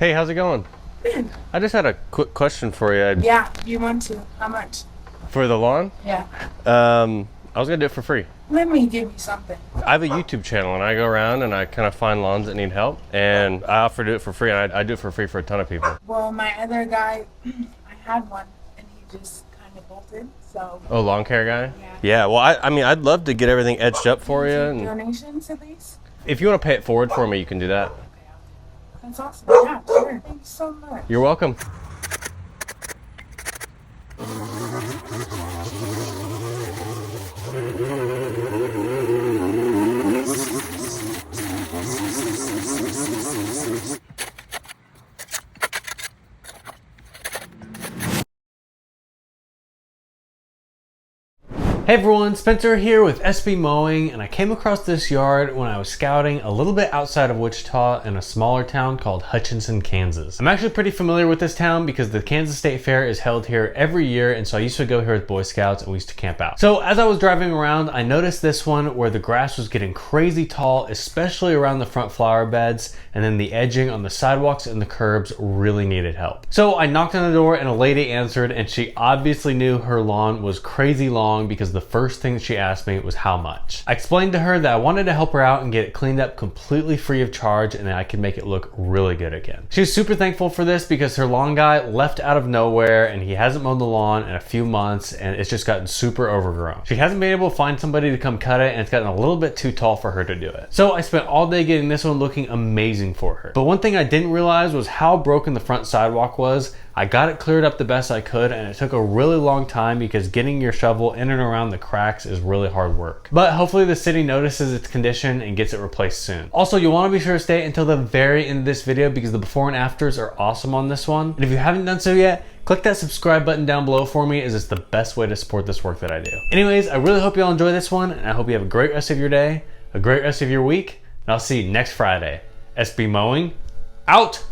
Hey, how's it going? Good. I just had a quick question for you. Yeah, you want to. How much? For the lawn, Yeah. I was gonna do it for free. Let me give you something. I have a YouTube channel and I go around and I kind of find lawns that need help, and I offer to do it for free, and I do it for free for a ton of people. Well, my other guy, I had one and he just kind of bolted. So, Oh, lawn care guy? yeah. Yeah, well, I mean, I'd love to get everything edged up for you, Take and donations at least? if you want to pay it forward for me, you can do that. That's awesome. Yeah, sure. Thank you so much. You're welcome. Hey everyone, Spencer here with SB Mowing, and I came across this yard when I was scouting a little bit outside of Wichita in a smaller town called Hutchinson, Kansas. I'm actually pretty familiar with this town because the Kansas State Fair is held here every year, and so I used to go here with Boy Scouts and we used to camp out. So as I was driving around, I noticed this one where the grass was getting crazy tall, especially around the front flower beds, and then the edging on the sidewalks and the curbs really needed help. So I knocked on the door and a lady answered, and she obviously knew her lawn was crazy long because the first thing she asked me was how much. I explained to her that I wanted to help her out and get it cleaned up completely free of charge and that I could make it look really good again. She was super thankful for this because her lawn guy left out of nowhere and he hasn't mowed the lawn in a few months and it's just gotten super overgrown. She hasn't been able to find somebody to come cut it and it's gotten a little bit too tall for her to do it. So I spent all day getting this one looking amazing for her. But one thing I didn't realize was how broken the front sidewalk was. I got it cleared up the best I could and it took a really long time because getting your shovel in and around the cracks is really hard work. But hopefully the city notices its condition and gets it replaced soon. Also, you'll want to be sure to stay until the very end of this video because the before and afters are awesome on this one. And if you haven't done so yet, click that subscribe button down below for me as it's the best way to support this work that I do. Anyways, I really hope you all enjoy this one and I hope you have a great rest of your day, a great rest of your week, and I'll see you next Friday. SB Mowing, out!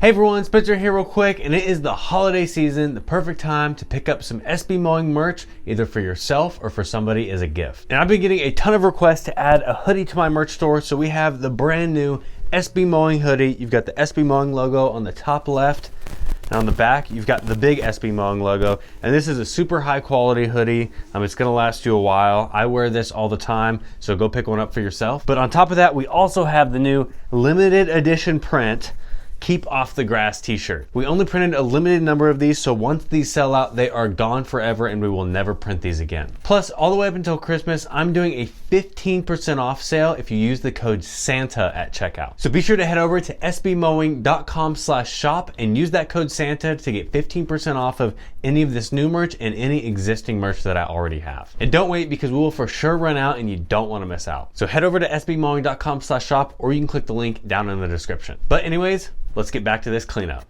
Hey everyone, Spencer here real quick, and it is the holiday season, the perfect time to pick up some SB Mowing merch, either for yourself or for somebody as a gift. And I've been getting a ton of requests to add a hoodie to my merch store, so we have the brand new SB Mowing hoodie. You've got the SB Mowing logo on the top left, and on the back, you've got the big SB Mowing logo. And this is a super high quality hoodie. It's gonna last you a while. I wear this all the time, so go pick one up for yourself. But on top of that, we also have the new limited edition print Keep Off the Grass t-shirt. We only printed a limited number of these, so once these sell out, they are gone forever and we will never print these again. Plus, all the way up until Christmas, I'm doing a 15% off sale if you use the code SANTA at checkout. So be sure to head over to sbmowing.com/shop and use that code SANTA to get 15% off of any of this new merch and any existing merch that I already have. And don't wait, because we will for sure run out and you don't want to miss out. So head over to sbmowing.com/shop, or you can click the link down in the description. But anyways, let's get back to this cleanup.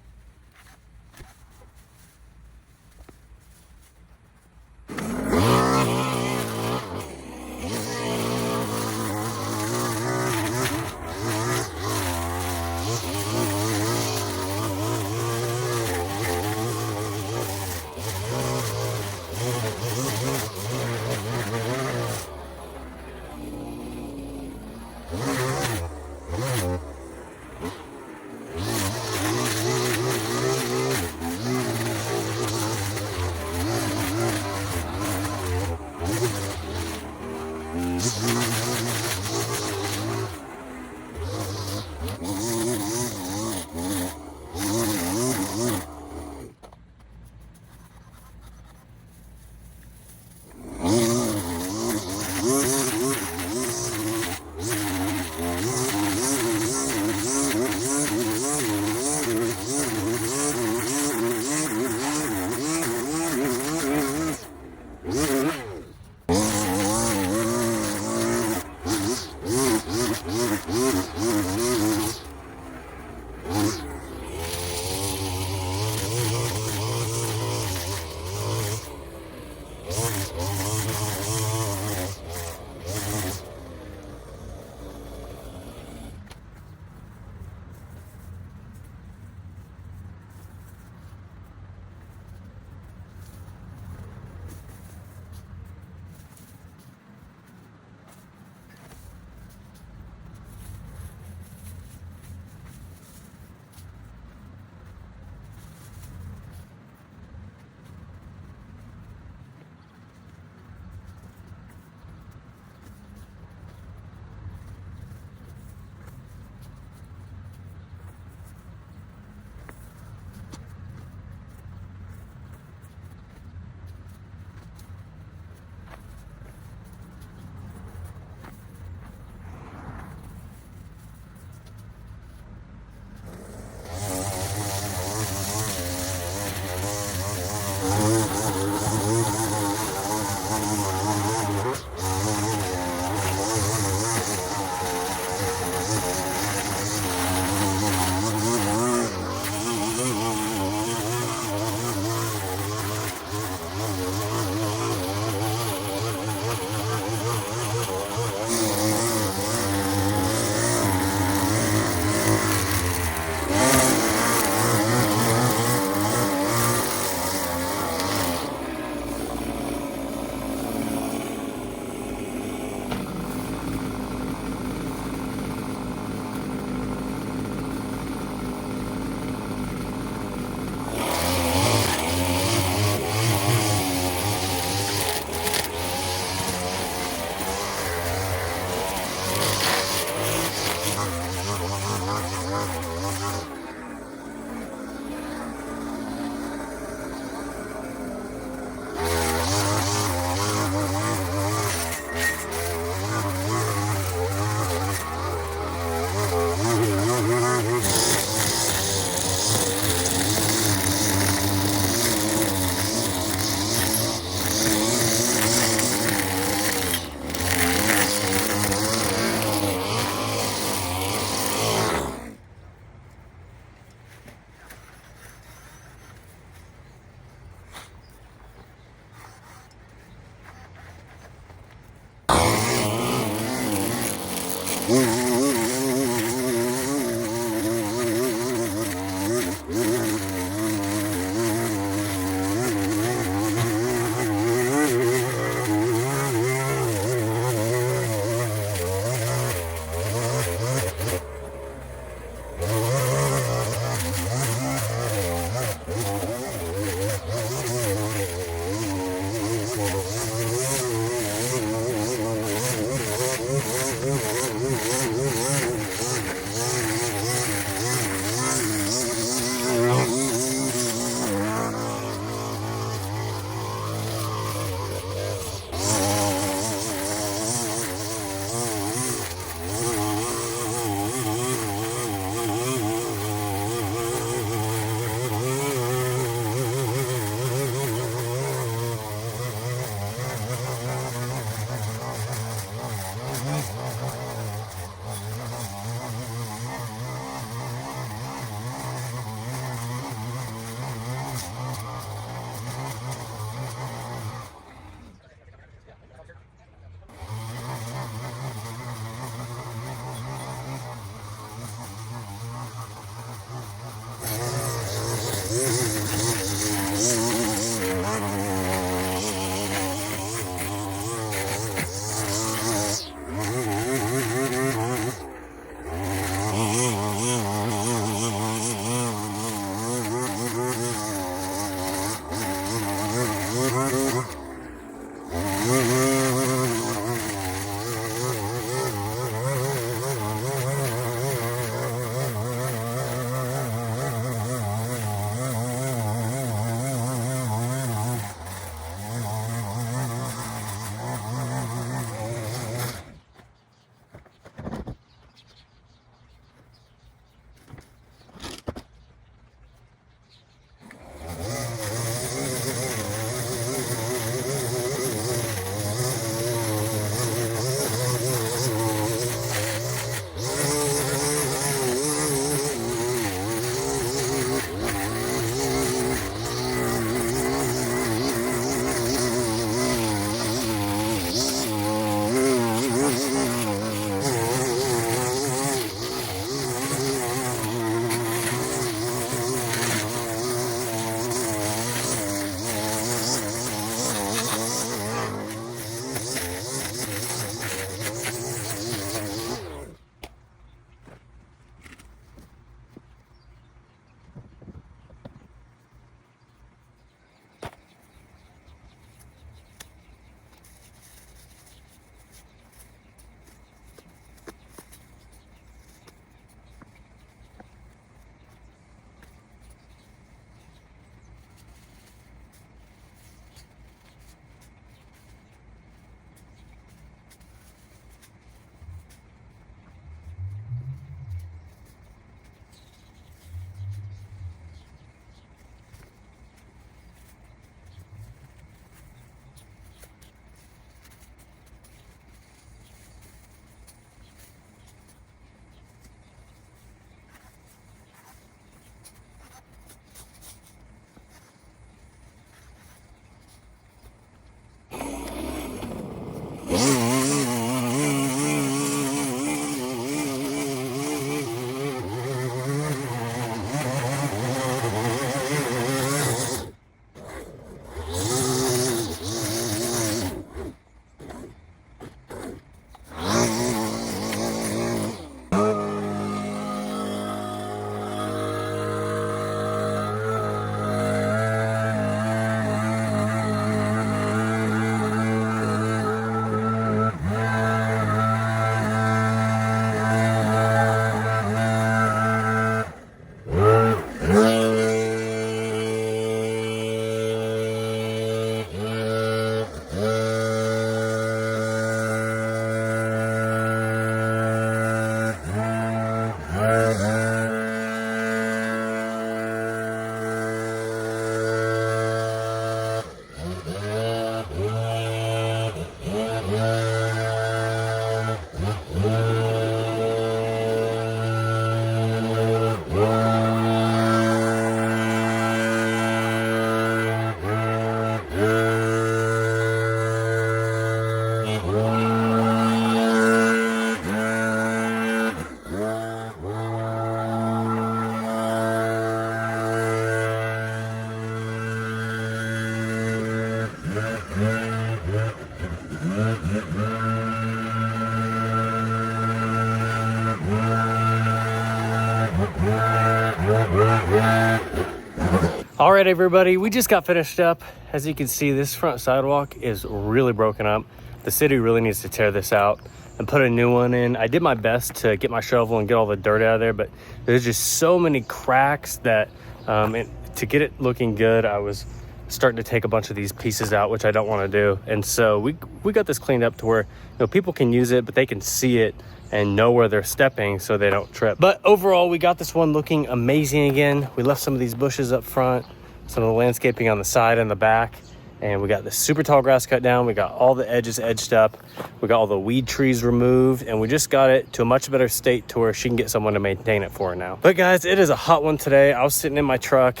All right, everybody, we just got finished up. As you can see, this front sidewalk is really broken up. The city really needs to tear this out and put a new one in. I did my best to get my shovel and get all the dirt out of there, but there's just so many cracks that to get it looking good, I was starting to take a bunch of these pieces out, which I don't want to do. And so we got this cleaned up to where people can use it, but they can see it and know where they're stepping so they don't trip. But overall, we got this one looking amazing again. We left some of these bushes up front, some of the landscaping on the side and the back, and we got the super tall grass cut down. We got all the edges edged up. We got all the weed trees removed, and we just got it to a much better state to where she can get someone to maintain it for her now. But guys, it is a hot one today. I was sitting in my truck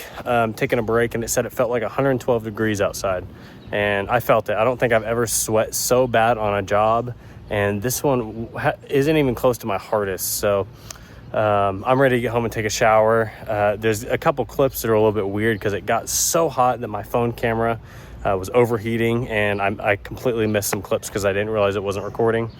taking a break, and it said it felt like 112 degrees outside, and I felt it. I don't think I've ever sweat so bad on a job, and this one isn't even close to my hardest. So I'm ready to get home and take a shower. There's a couple clips that are a little bit weird because it got so hot that my phone camera was overheating, and I completely missed some clips because I didn't realize it wasn't recording.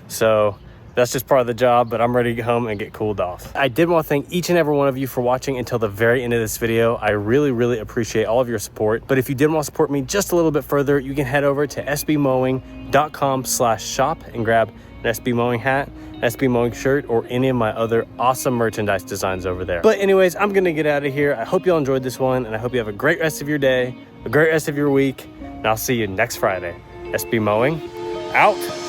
So that's just part of the job, but I'm ready to get home and get cooled off. I did want to thank each and every one of you for watching until the very end of this video. I really appreciate all of your support. But if you did want to support me just a little bit further, you can head over to sbmowing.com/shop and grab an SB Mowing hat, SB Mowing shirt, or any of my other awesome merchandise designs over there. But anyways, I'm gonna get out of here. I hope you all enjoyed this one, and I hope you have a great rest of your day, a great rest of your week, and I'll see you next Friday. SB Mowing, out.